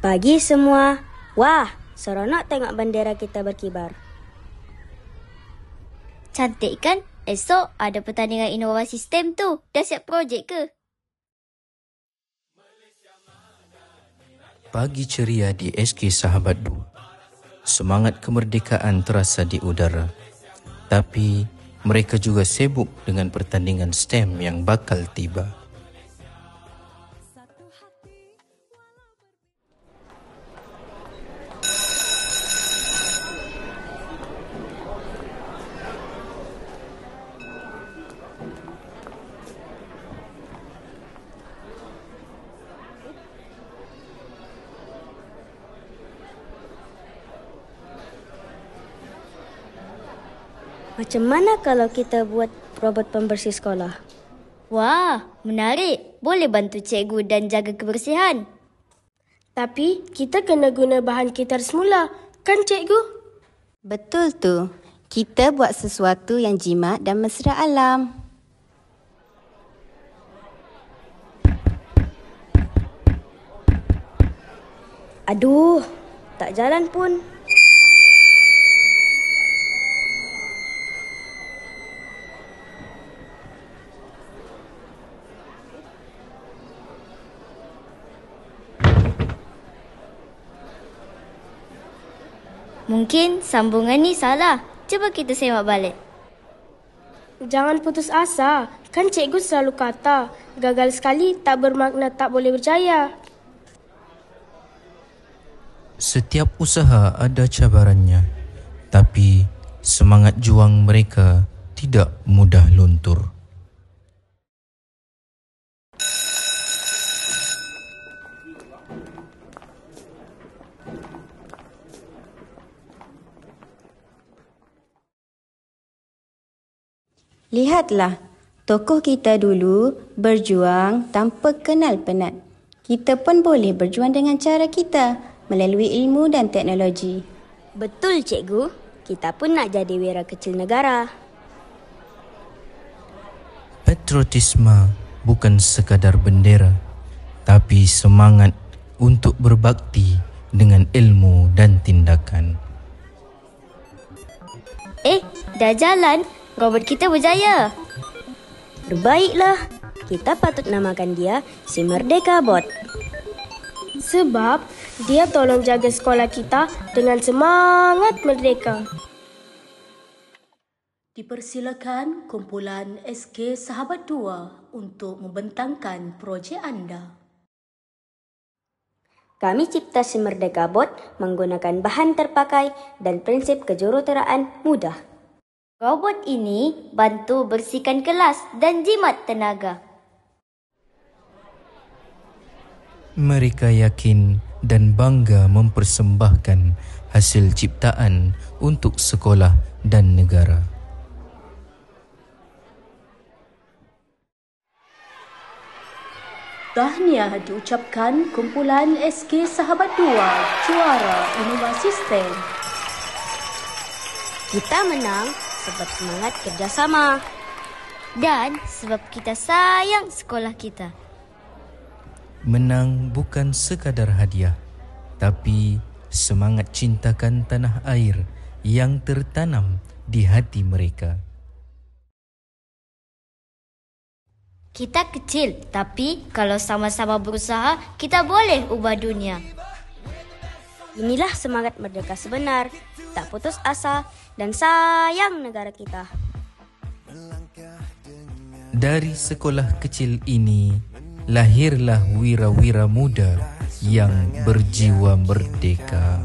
Pagi semua. Wah, seronok tengok bendera kita berkibar. Cantik kan? Esok ada pertandingan inovasi STEM tu. Dah siap projek ke? Pagi ceria di SK Sahabat 2. Semangat kemerdekaan terasa di udara. Tapi mereka juga sibuk dengan pertandingan STEM yang bakal tiba. Macam mana kalau kita buat robot pembersih sekolah? Wah, menarik. Boleh bantu cikgu dan jaga kebersihan. Tapi kita kena guna bahan kitar semula, kan cikgu? Betul tu. Kita buat sesuatu yang jimat dan mesra alam. Aduh, tak jalan pun. Mungkin sambungan ni salah. Cuba kita semak balik. Jangan putus asa. Kan cikgu selalu kata, gagal sekali tak bermakna tak boleh berjaya. Setiap usaha ada cabarannya, tapi semangat juang mereka tidak mudah luntur. Lihatlah, tokoh kita dulu berjuang tanpa kenal penat. Kita pun boleh berjuang dengan cara kita melalui ilmu dan teknologi. Betul, cikgu. Kita pun nak jadi wira kecil negara. Patriotisme bukan sekadar bendera, tapi semangat untuk berbakti dengan ilmu dan tindakan. Dah jalan. Robot kita berjaya. Berbaiklah. Kita patut namakan dia si Merdeka Bot. Sebab dia tolong jaga sekolah kita dengan semangat merdeka. Dipersilakan kumpulan SK Sahabat 2 untuk membentangkan projek anda. Kami cipta si Merdeka Bot menggunakan bahan terpakai dan prinsip kejuruteraan mudah. Robot ini bantu bersihkan kelas dan jimat tenaga. Mereka yakin dan bangga mempersembahkan hasil ciptaan untuk sekolah dan negara. Tahniah diucapkan kumpulan SK Sahabat 2 juara inovasi STEM. Kita menang sebab semangat kerjasama. Dan sebab kita sayang sekolah kita. Menang bukan sekadar hadiah, tapi semangat cintakan tanah air yang tertanam di hati mereka. Kita kecil, tapi kalau sama-sama berusaha, kita boleh ubah dunia. Inilah semangat merdeka sebenar, tak putus asa dan sayang negara kita. Dari sekolah kecil ini, lahirlah wira-wira muda yang berjiwa merdeka.